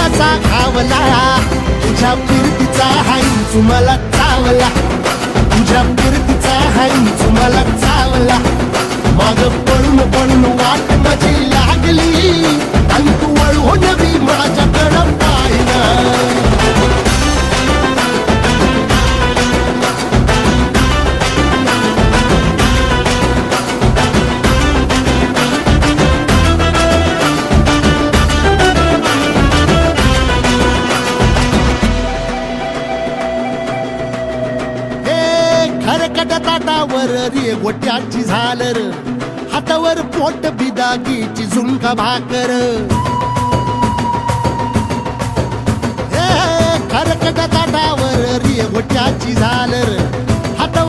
असा घावला तुझ्या फिरतीचा हाई मला चावला तुझ्या फिरतीचा हाई मला चावला माग पळून पळून वाट माझी लागली आणि तू वळून बी माझ्याकडं पाहिना खरकट ताटावर रे गोट्याची झालर हातावर पोट बिदागीची झुणका भाकर खरकट ताटावर रे गोट्याची झालर